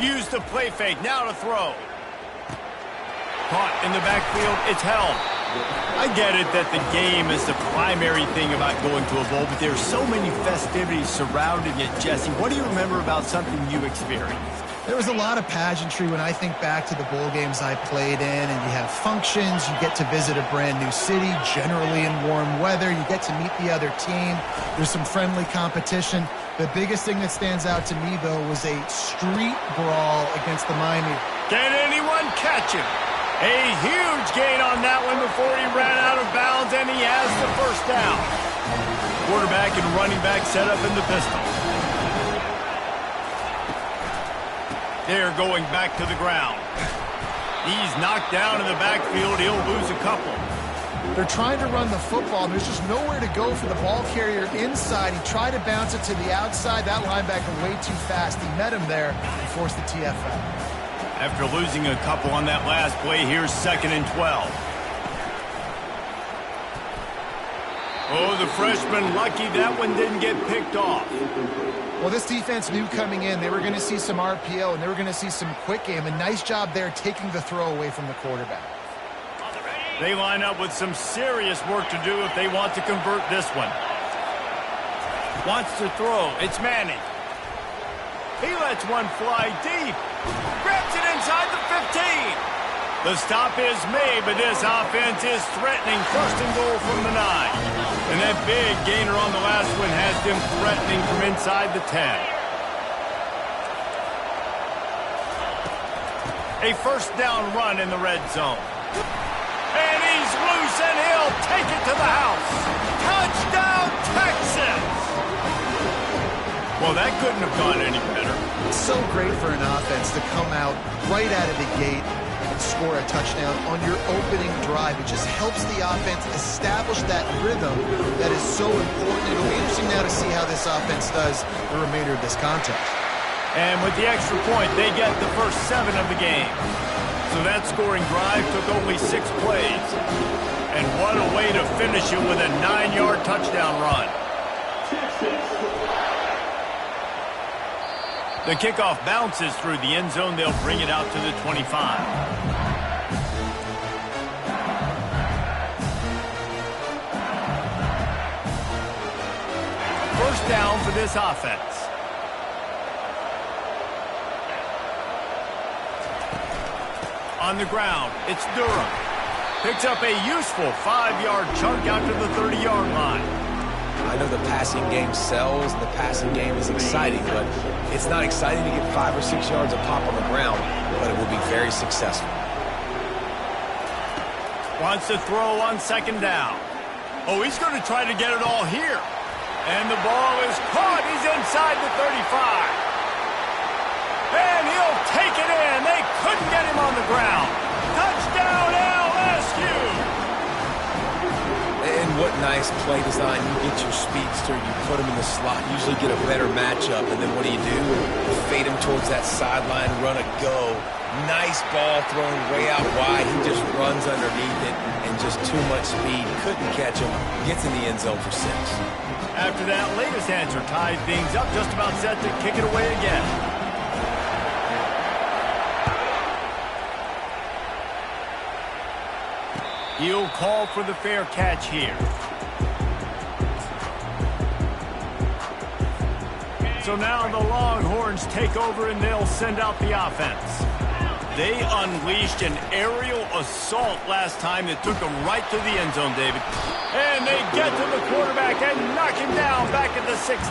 Use the play fake. Now to throw. Caught in the backfield. It's held. I get it that the game is the primary thing about going to a bowl, but there's so many festivities surrounding it, Jesse. What do you remember about something you experienced? There was a lot of pageantry when I think back to the bowl games I played in, and you have functions, you get to visit a brand new city, generally in warm weather, you get to meet the other team, there's some friendly competition. The biggest thing that stands out to me, though, was a street brawl against the Miami. Can anyone catch him? A huge gain on that one before he ran out of bounds, and he has the first down. Quarterback and running back set up in the pistol. They're going back to the ground. He's knocked down in the backfield. He'll lose a couple. They're trying to run the football, and there's just nowhere to go for the ball carrier inside. He tried to bounce it to the outside. That linebacker way too fast. He met him there and forced the TFL. After losing a couple on that last play, here's 2nd and 12. Oh, the freshman lucky that one didn't get picked off. Well, this defense knew coming in they were going to see some RPO and they were going to see some quick game. A nice job there taking the throw away from the quarterback. They line up with some serious work to do if they want to convert this one. Wants to throw. It's Manning. He lets one fly deep. Grabs it inside the 15. The stop is made, but this offense is threatening. 1st and goal from the 9. And that big gainer on the last one has them threatening from inside the 10. A 1st down run in the red zone. And he's loose, and he'll take it to the house. Touchdown, Texas! Well, that couldn't have gone any better. It's so great for an offense to come out right out of the gate and score a touchdown on your opening drive. It just helps the offense establish that rhythm that is so important. It'll be interesting now to see how this offense does the remainder of this contest. And with the extra point, they get the first 7 of the game. So that scoring drive took only 6 plays. And what a way to finish it with a 9-yard touchdown run. The kickoff bounces through the end zone. They'll bring it out to the 25. 1st down for this offense. On the ground, it's Durham. Picks up a useful 5-yard chunk out to the 30-yard line. I know the passing game sells, and the passing game is exciting, but it's not exciting to get 5 or 6 yards of pop on the ground, but it will be very successful. Wants to throw on 2nd down. Oh, he's going to try to get it all here. And the ball is caught. He's inside the 35. And he'll take it in. They couldn't get him on the ground. Touchdown, LSU! And what nice play design. You get your speedster, you put him in the slot, usually get a better matchup, and then what do? You fade him towards that sideline, run a go. Nice ball thrown way out wide. He just runs underneath it, and just too much speed. Couldn't catch him. Gets in the end zone for 6. After that latest answer tied things up, just about set to kick it away again. He'll call for the fair catch here. So now the Longhorns take over and they'll send out the offense. They unleashed an aerial assault last time that took them right to the end zone, David. And they get to the quarterback and knock him down back at the 16.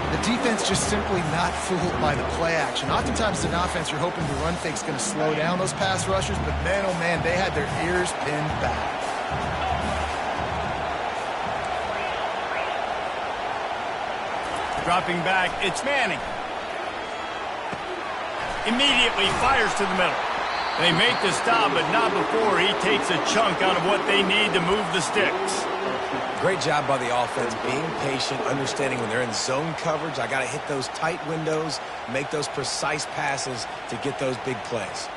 The defense just simply not fooled by the play action. Oftentimes, an offense, you're hoping the run fake's going to slow down those pass rushers, but man, oh man, they had their ears pinned back. Dropping back, it's Manning. Immediately fires to the middle. They make the stop, but not before he takes a chunk out of what they need to move the sticks. Great job by the offense, being patient, understanding when they're in zone coverage, I got to hit those tight windows, make those precise passes to get those big plays.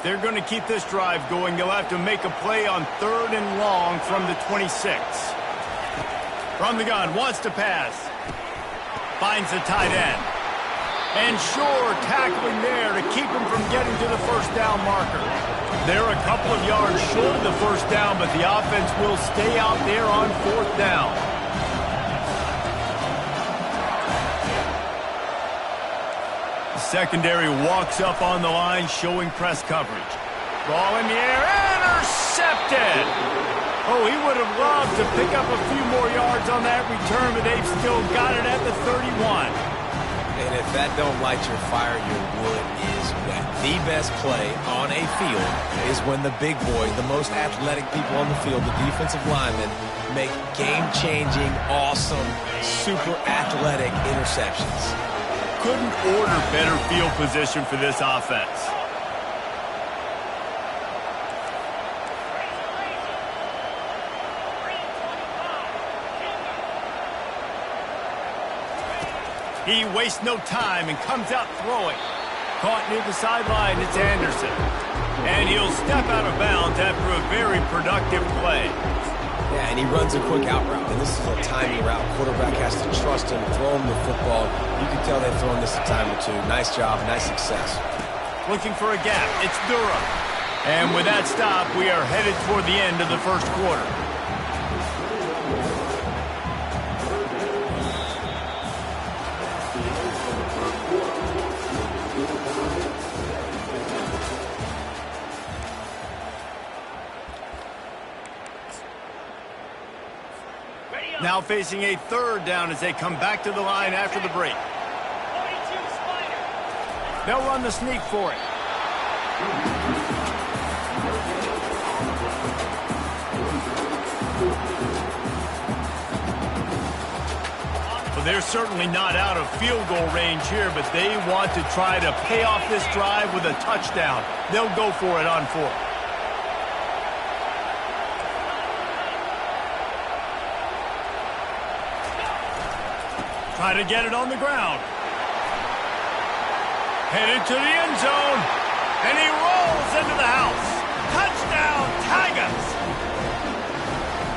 They're going to keep this drive going. They'll have to make a play on 3rd and long from the 26. From the gun, wants to pass. Finds the tight end. And sure, tackling there to keep him from getting to the first down marker. They're a couple of yards short of the first down, but the offense will stay out there on fourth down. The secondary walks up on the line, showing press coverage. Ball in the air, intercepted! Oh, he would have loved to pick up a few more yards on that return, but they've still got it at the 31. And if that don't light your fire, your wood is wet. The best play on a field is when the big boys, the most athletic people on the field, the defensive linemen, make game-changing, awesome, super athletic interceptions. Couldn't order better field position for this offense. He wastes no time and comes out throwing. Caught near the sideline, it's Anderson. And he'll step out of bounds after a very productive play. Yeah, and he runs a quick out route, and this is a timing route. Quarterback has to trust him, throw him the football. You can tell they've thrown this a time or two. Nice job, nice success. Looking for a gap, it's Durham. And with that stop, we are headed toward the end of the first quarter. Now facing a third down as they come back to the line after the break. They'll run the sneak for it. Well, they're certainly not out of field goal range here, but they want to try to pay off this drive with a touchdown. They'll go for it on fourth. Try to get it on the ground. Headed to the end zone. And he rolls into the house. Touchdown, Tigers!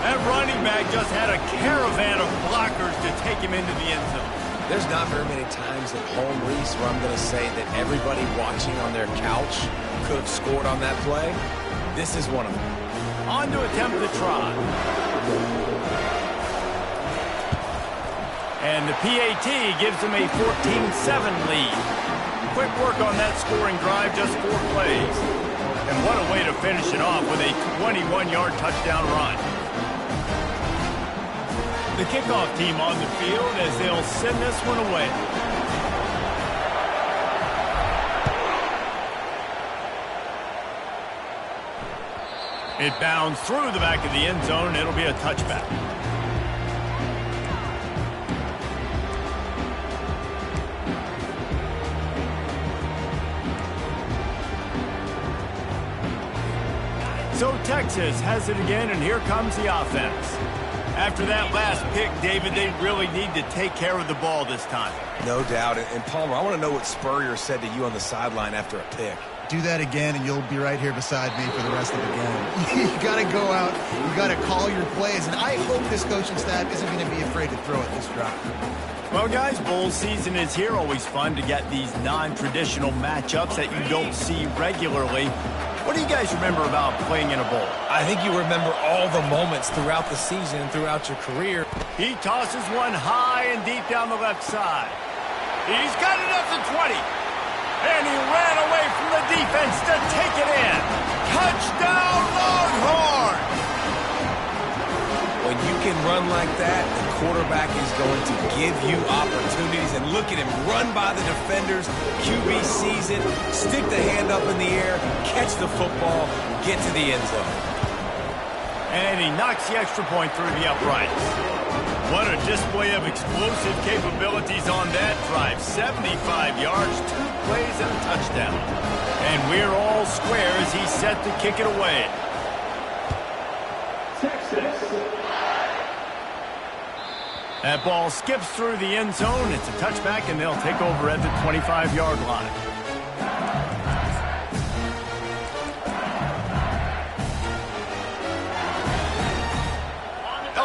That running back just had a caravan of blockers to take him into the end zone. There's not very many times at home, Reese, where I'm going to say that everybody watching on their couch could have scored on that play. This is one of them. On to attempt the try. And the PAT gives them a 14-7 lead. Quick work on that scoring drive, just 4 plays. And what a way to finish it off with a 21-yard touchdown run. The kickoff team on the field as they'll send this one away. It bounds through the back of the end zone, and it'll be a touchback. So Texas has it again, and here comes the offense. After that last pick, David, they really need to take care of the ball this time. No doubt. And Palmer, I want to know what Spurrier said to you on the sideline after a pick. Do that again, and you'll be right here beside me for the rest of the game. You got to go out. You got to call your plays, and I hope this coaching staff isn't going to be afraid to throw it this drive. Well, guys, bowl season is here. Always fun to get these non-traditional matchups that you don't see regularly. What do you guys remember about playing in a bowl? I think you remember all the moments throughout the season and throughout your career. He tosses one high and deep down the left side. He's got it up to 20. And he ran away from the defense to take it in. Touchdown, Longhorns! When you can run like that, the quarterback is going to give you opportunities. And look at him run by the defenders. QB sees it, stick the hand up in the air, catch the football, get to the end zone. And he knocks the extra point through the uprights. What a display of explosive capabilities on that drive. 75 yards, 2 plays, and a touchdown. And we're all square as he's set to kick it away. That ball skips through the end zone. It's a touchback, and they'll take over at the 25-yard line.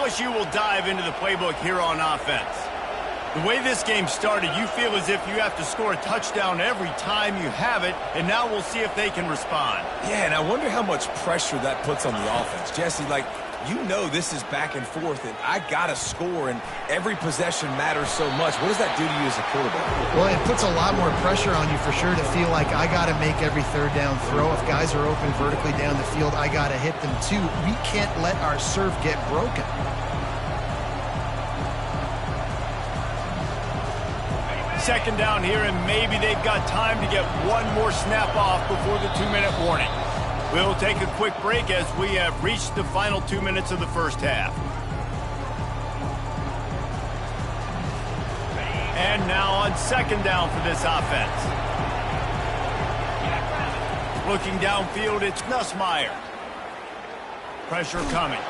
LSU will dive into the playbook here on offense. The way this game started, you feel as if you have to score a touchdown every time you have it, and now we'll see if they can respond. Yeah, and I wonder how much pressure that puts on the offense. Jesse, like, you know this is back and forth, and I got to score, and every possession matters so much. What does that do to you as a quarterback? Well, it puts a lot more pressure on you for sure to feel like I got to make every third down throw. If guys are open vertically down the field, I got to hit them too. We can't let our serve get broken. Second down here, and maybe they've got time to get one more snap off before the 2-minute warning. We'll take a quick break as we have reached the final 2 minutes of the first half. And now on second down for this offense. Looking downfield, it's Nussmeier. Pressure coming.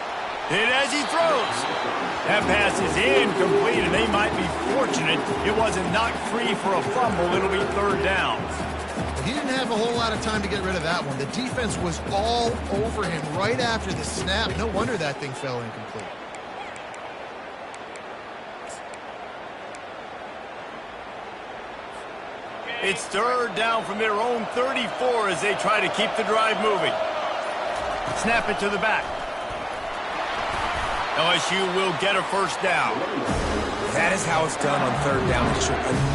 Hit as he throws. That pass is incomplete, and they might be fortunate it wasn't knocked free for a fumble. It'll be third down. He didn't have a whole lot of time to get rid of that one. The defense was all over him right after the snap. No wonder that thing fell incomplete. It's third down from their own 34 as they try to keep the drive moving. Snap it to the back. LSU will get a first down. That is how it's done on third down.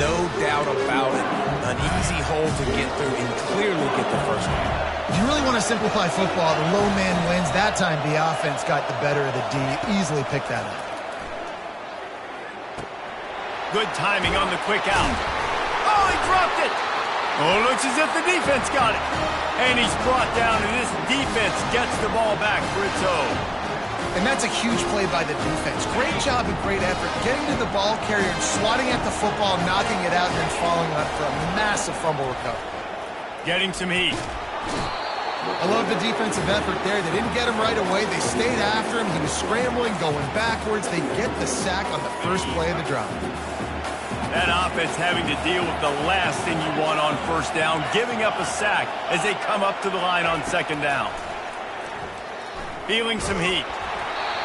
No doubt about it. An easy hole to get through and clearly get the first down. If you really want to simplify football, the low man wins. That time the offense got the better of the D. Easily picked that up. Good timing on the quick out. Oh, he dropped it. Oh, looks as if the defense got it. And he's brought down, and this defense gets the ball back for its own. And that's a huge play by the defense. Great job and great effort getting to the ball carrier and swatting at the football, knocking it out, and then falling on from a massive fumble recovery. Getting some heat. I love the defensive effort there. They didn't get him right away. They stayed after him. He was scrambling, going backwards. They get the sack on the first play of the drive. That offense having to deal with the last thing you want on first down, giving up a sack as they come up to the line on second down. Feeling some heat.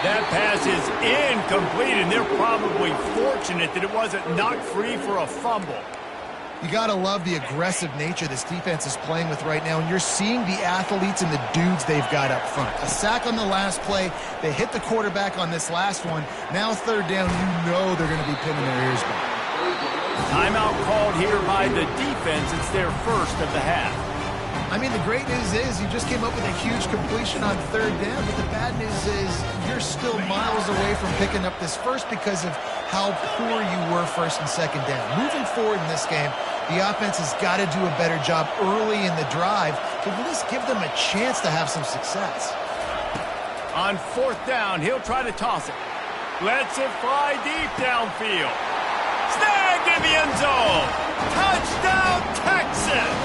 That pass is incomplete, and they're probably fortunate that it wasn't knocked free for a fumble. You got to love the aggressive nature this defense is playing with right now, and you're seeing the athletes and the dudes they've got up front. A sack on the last play. They hit the quarterback on this last one. Now third down, you know they're going to be pinning their ears back. Timeout called here by the defense. It's their first of the half. I mean, the great news is you just came up with a huge completion on third down, but the bad news is you're still miles away from picking up this first because of how poor you were first and second down. Moving forward in this game, the offense has got to do a better job early in the drive to at least give them a chance to have some success. On fourth down, he'll try to toss it. Lets it fly deep downfield. Snagged in the end zone. Touchdown, Texas!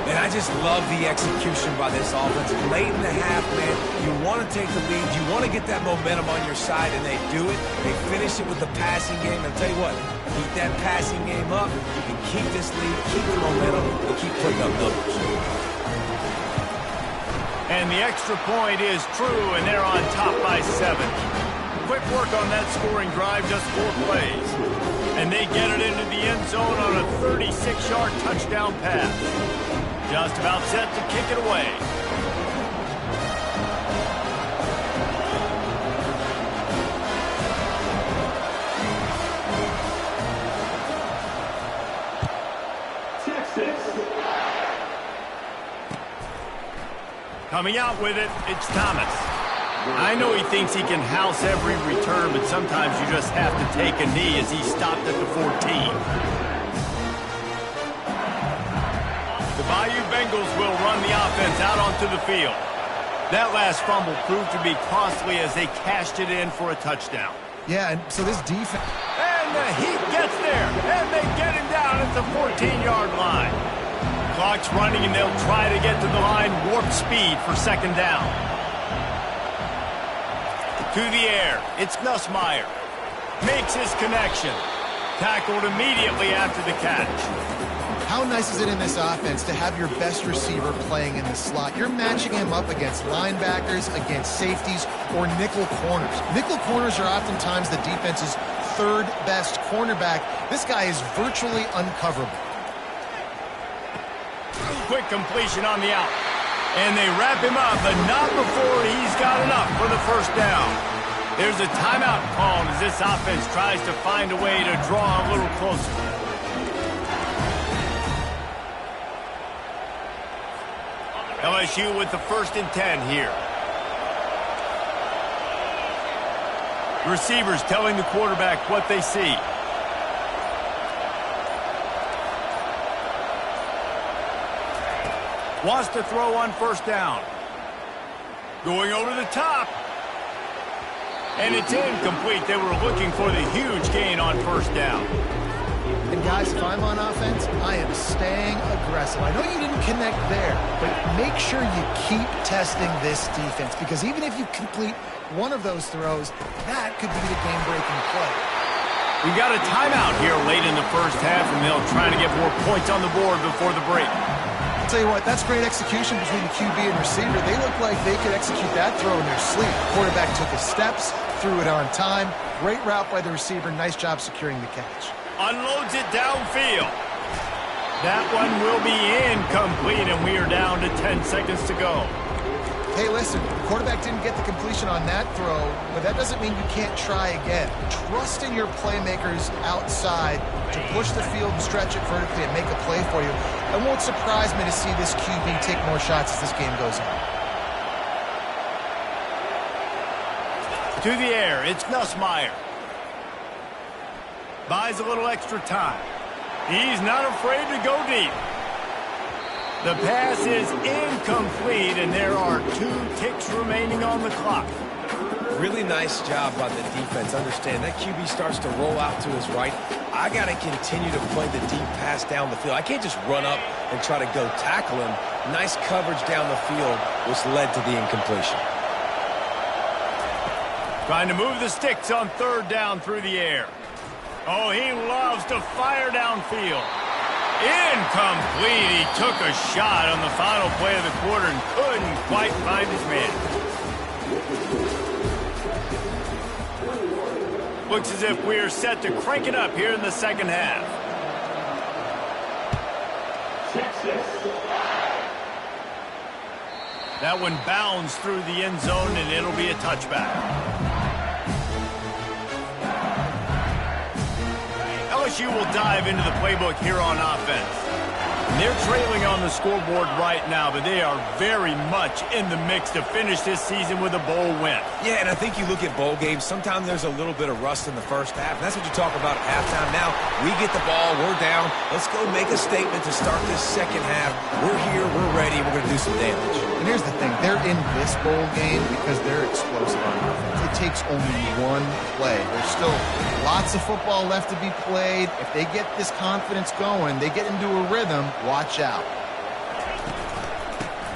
And I just love the execution by this offense. Late in the half, man, you want to take the lead. You want to get that momentum on your side, and they do it. They finish it with the passing game. And I'll tell you what, keep that passing game up. You can keep this lead, keep the momentum, and keep putting up numbers. And the extra point is true, and they're on top by 7. Quick work on that scoring drive, just 4 plays. And they get it into the end zone on a 36-yard touchdown pass. Just about set to kick it away. Texas. Coming out with it, it's Thomas. I know he thinks he can house every return, but sometimes you just have to take a knee as he stopped at the 14. The Bayou Bengals will run the offense out onto the field. That last fumble proved to be costly as they cashed it in for a touchdown. Yeah, and so this defense... And the Heat gets there, and they get him down at the 14-yard line. Clock's running, and they'll try to get to the line warp speed for second down. To the air, it's Nussmeier. Makes his connection. Tackled immediately after the catch. How nice is it in this offense to have your best receiver playing in the slot? You're matching him up against linebackers, against safeties, or nickel corners. Nickel corners are oftentimes the defense's third best cornerback. This guy is virtually uncoverable. Quick completion on the out. And they wrap him up, but not before he's got enough for the first down. There's a timeout called as this offense tries to find a way to draw a little closer. LSU with the 1st and 10 here. Receivers telling the quarterback what they see. Wants to throw on 1st down. Going over the top. And it's incomplete. They were looking for the huge gain on 1st down. And guys, if I'm on offense, I am staying aggressive. I know you didn't connect there, but make sure you keep testing this defense, because even if you complete one of those throws, that could be the game-breaking play. We got a timeout here late in the 1st half, and they'll try to get more points on the board before the break. I'll tell you what, that's great execution between the QB and receiver. They look like they could execute that throw in their sleep. The quarterback took his steps, threw it on time. Great route by the receiver. Nice job securing the catch. Unloads it downfield. That one will be incomplete, and we are down to 10 seconds to go. Hey, listen, the quarterback didn't get the completion on that throw, but that doesn't mean you can't try again. Trust in your playmakers outside to push the field and stretch it vertically and make a play for you. It won't surprise me to see this QB take more shots as this game goes on. To the air, it's Nussmeier. Buys a little extra time. He's not afraid to go deep. The pass is incomplete, and there are 2 ticks remaining on the clock. Really nice job by the defense. Understand, that QB starts to roll out to his right. I got to continue to play the deep pass down the field. I can't just run up and try to go tackle him. Nice coverage down the field, which led to the incompletion. Trying to move the sticks on 3rd down through the air. Oh, he loves to fire downfield. Incomplete. He took a shot on the final play of the quarter and couldn't quite find his man. Looks as if we're set to crank it up here in the 2nd half. That one bounds through the end zone, and it'll be a touchback. LSU will dive into the playbook here on offense. They're trailing on the scoreboard right now, but they are very much in the mix to finish this season with a bowl win. Yeah, and I think you look at bowl games, sometimes there's a little bit of rust in the 1st half, and that's what you talk about at halftime. Now, we get the ball, we're down. Let's go make a statement to start this 2nd half. We're here, we're ready, we're going to do some damage. And here's the thing. They're in this bowl game because they're explosive on offense. It takes only one play. There's still lots of football left to be played. If they get this confidence going, they get into a rhythm, watch out.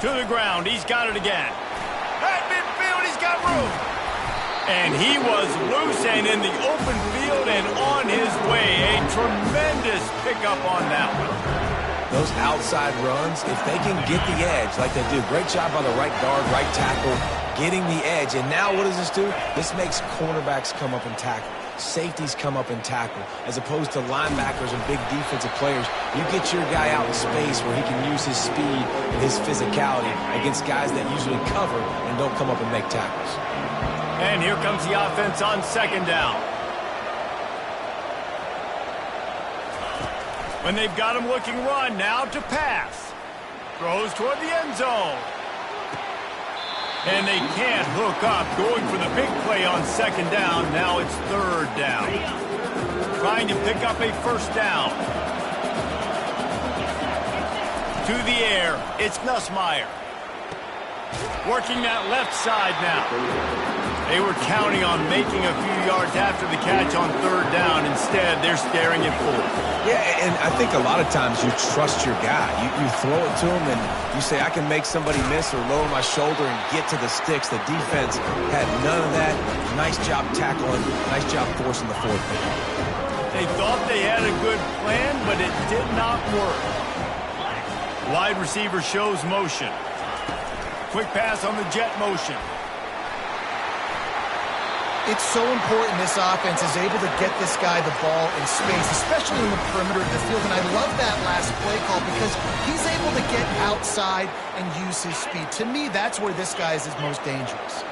To the ground. He's got it again. At midfield, he's got room. And he was loose and in the open field and on his way. A tremendous pickup on that one. Those outside runs, if they can get the edge like they do, great job by the right guard, right tackle, getting the edge. And now what does this do? This makes cornerbacks come up and tackle. Safeties come up and tackle, as opposed to linebackers and big defensive players. You get your guy out in space where he can use his speed and his physicality against guys that usually cover and don't come up and make tackles. And here comes the offense on 2nd down. When they've got him looking run, now to pass. Throws toward the end zone. And they can't hook up, going for the big play on 2nd down. Now it's 3rd down. Trying to pick up a 1st down. To the air, it's Nussmeier. Working that left side now. They were counting on making a few yards after the catch on 3rd down. Instead, they're staring at 4th. Yeah, and I think a lot of times you trust your guy. You throw it to him and you say, I can make somebody miss or lower my shoulder and get to the sticks. The defense had none of that. Nice job tackling. Nice job forcing the 4th down. They thought they had a good plan, but it did not work. Wide receiver shows motion. Quick pass on the jet motion. It's so important this offense is able to get this guy the ball in space, especially in the perimeter of the field. And I love that last play call because he's able to get outside and use his speed. To me, that's where this guy is his most dangerous.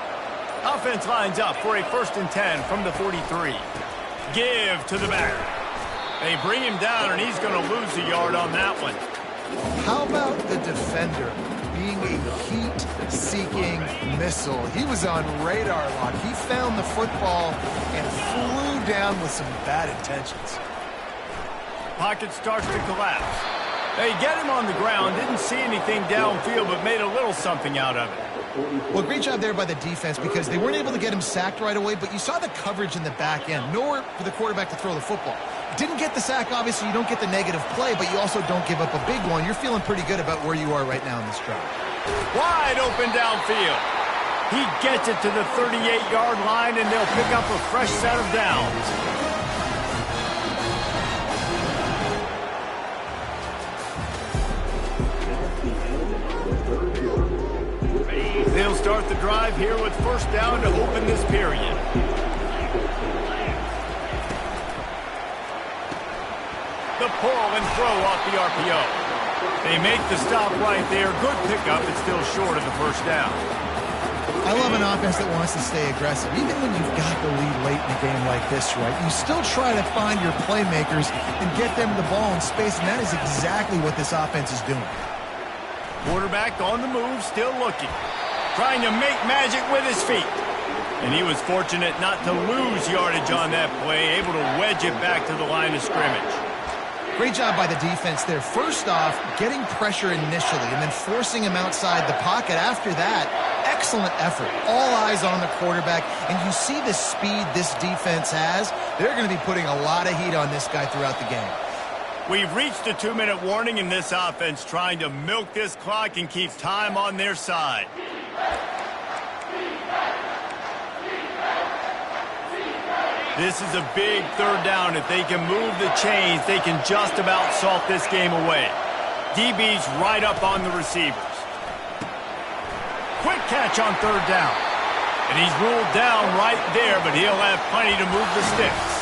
Offense lines up for a 1st and 10 from the 43. Give to the back. They bring him down, and he's going to lose a yard on that one. How about the defender being a heat-seeking missile? He was on radar lock. He found the football and flew down with some bad intentions. Pocket starts to collapse. They get him on the ground, didn't see anything downfield, but made a little something out of it. Well, great job there by the defense because they weren't able to get him sacked right away, but you saw the coverage in the back end. Nowhere for the quarterback to throw the football. Didn't get the sack, obviously. You don't get the negative play, but you also don't give up a big one. You're feeling pretty good about where you are right now in this drive. Wide open downfield. He gets it to the 38-yard line, and they'll pick up a fresh set of downs. They'll start the drive here with 1st down to open this period. The pull and throw off the RPO. They make the stop right there. Good pickup. It's still short of the 1st down. I love an offense that wants to stay aggressive. Even when you've got the lead late in a game like this, right, you still try to find your playmakers and get them the ball in space, and that is exactly what this offense is doing. Quarterback on the move, still looking. Trying to make magic with his feet. And he was fortunate not to lose yardage on that play, able to wedge it back to the line of scrimmage. Great job by the defense there. First off, getting pressure initially and then forcing him outside the pocket. After that, excellent effort. All eyes on the quarterback. And you see the speed this defense has. They're going to be putting a lot of heat on this guy throughout the game. We've reached a 2-minute warning in this offense, trying to milk this clock and keep time on their side. This is a big 3rd down. If they can move the chains, they can just about salt this game away. DB's right up on the receivers. Quick catch on 3rd down. And he's ruled down right there, but he'll have plenty to move the sticks.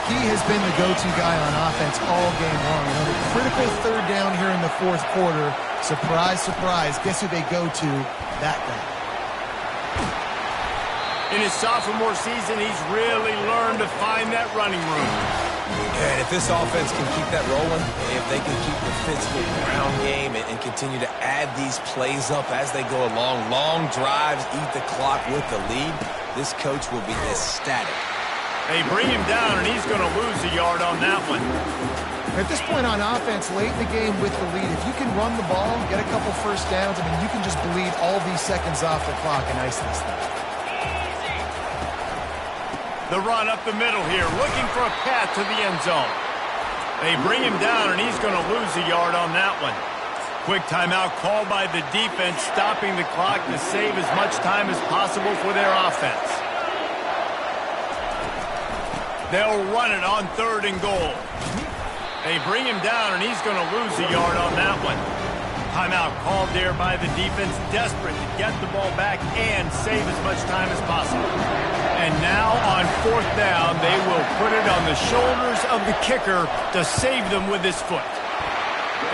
He has been the go-to guy on offense all game long. And on a critical 3rd down here in the 4th quarter, surprise, surprise, guess who they go to? That guy. In his sophomore season, he's really learned to find that running room. And if this offense can keep that rolling, if they can keep the physical ground game and continue to add these plays up as they go along, long drives, eat the clock with the lead, this coach will be ecstatic. They bring him down, and he's going to lose a yard on that one. At this point on offense, late in the game with the lead, if you can run the ball, get a couple 1st downs, I mean, you can just bleed all these seconds off the clock and ice this thing. The run up the middle here, looking for a path to the end zone. They bring him down, and he's going to lose a yard on that one. Quick timeout called by the defense, stopping the clock to save as much time as possible for their offense. They'll run it on 3rd and goal. They bring him down, and he's going to lose a yard on that one. Timeout called there by the defense, desperate to get the ball back and save as much time as possible. And now on 4th down, they will put it on the shoulders of the kicker to save them with his foot.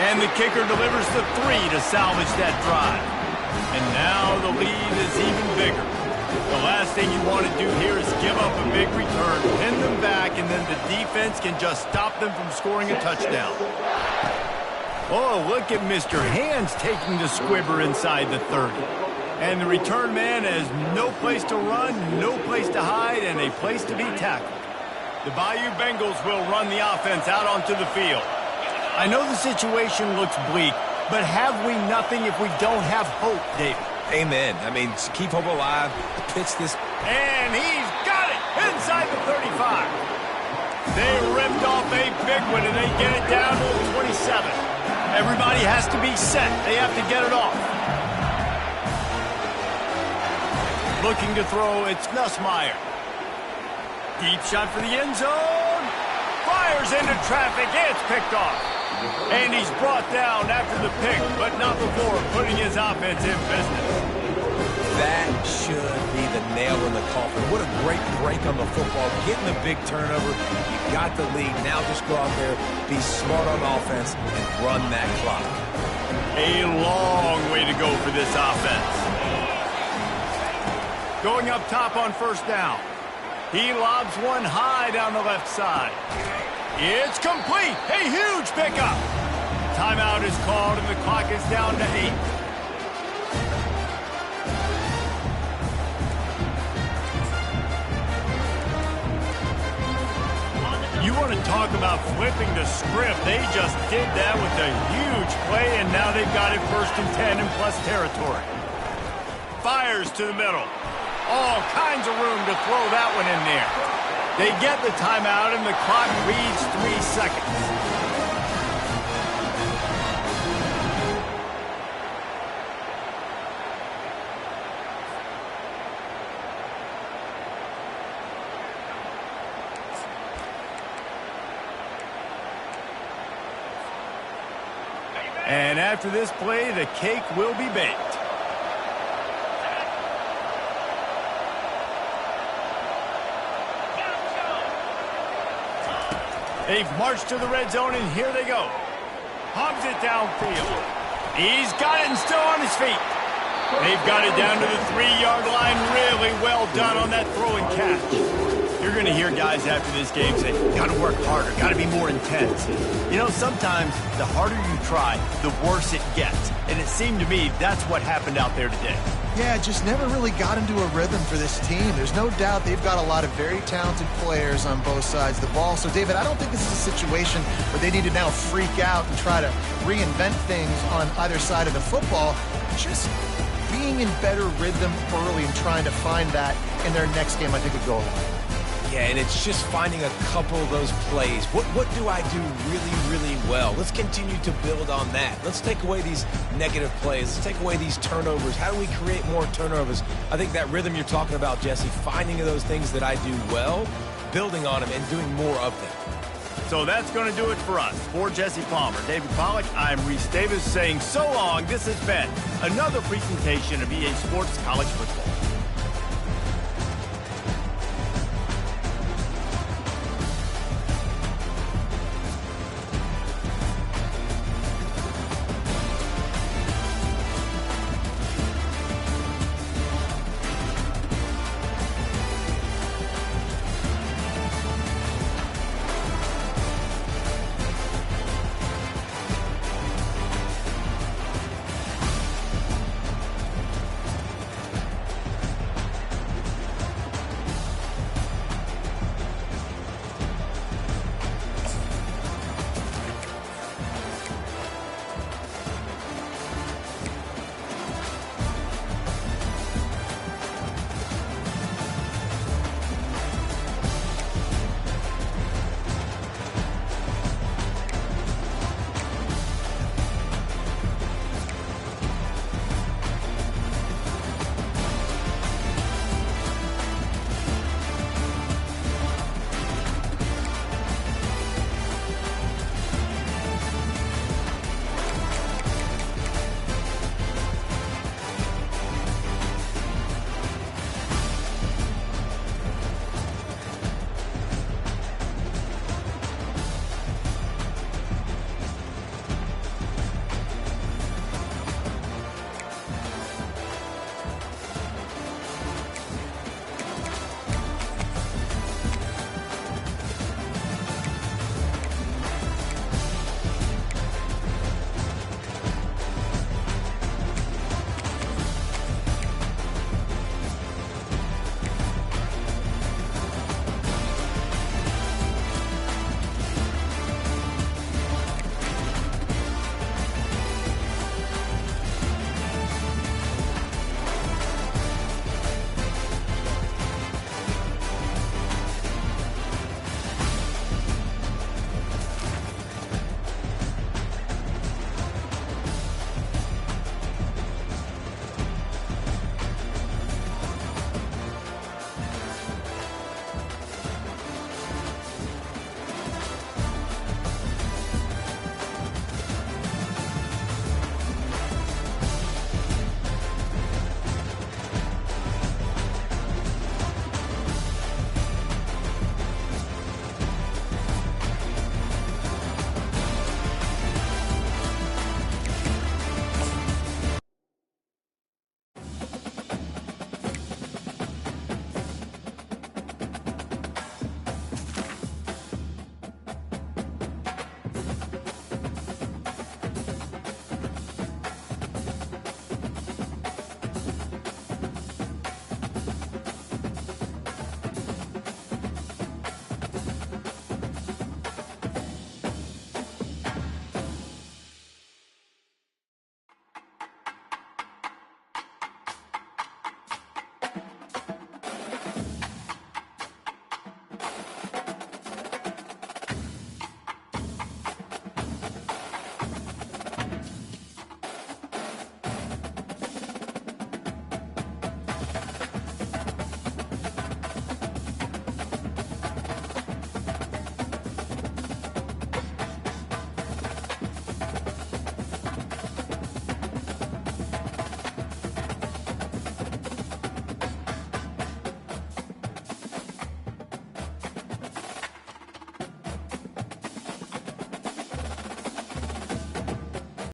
And the kicker delivers the 3 to salvage that drive. And now the lead is even bigger. The last thing you want to do here is give up a big return, pin them back, and then the defense can just stop them from scoring a touchdown. Oh, look at Mr. Hands taking the squibber inside the 30. And the return man has no place to run, no place to hide, and a place to be tackled. The Bayou Bengals will run the offense out onto the field. I know the situation looks bleak, but have we nothing if we don't have hope, David? Amen. I mean, keep hope alive. Pitch this. And he's got it inside the 35. They ripped off a big one, and they get it down to the 27. Everybody has to be set. They have to get it off. Looking to throw, it's Nussmeier. Deep shot for the end zone. Fires into traffic. It's picked off. And he's brought down after the pick, but not before putting his offense in business. That should be the nail in the coffin. What a great break on the football. Getting the big turnover. You got the lead. Now just go out there, be smart on offense, and run that clock. A long way to go for this offense. Going up top on first down. He lobs one high down the left side. It's complete. A huge pickup. Timeout is called, and the clock is down to 8. You want to talk about flipping the script. They just did that with a huge play, and now they've got it 1st and 10 in plus territory. Fires to the middle. All kinds of room to throw that one in there. They get the timeout, and the clock reads 3 seconds. And after this play, the cake will be baked. They've marched to the red zone, and here they go. Hogs it downfield. He's got it and still on his feet. They've got it down to the 3-yard line. Really well done on that throw and catch. You're going to hear guys after this game say, got to work harder, got to be more intense. You know, sometimes the harder you try, the worse it gets. And it seemed to me that's what happened out there today. Yeah, just never really got into a rhythm for this team. There's no doubt they've got a lot of very talented players on both sides of the ball. So, David, I don't think this is a situation where they need to now freak out and try to reinvent things on either side of the football. Just being in better rhythm early and trying to find that in their next game, I think would go a long way. Yeah, and it's just finding a couple of those plays. What do I do really, really well? Let's continue to build on that. Let's take away these negative plays. Let's take away these turnovers. How do we create more turnovers? I think that rhythm you're talking about, Jesse, finding those things that I do well, building on them, and doing more of them. So that's going to do it for us. For Jesse Palmer, David Pollack, I'm Reese Davis saying so long. This has been another presentation of EA Sports College Football.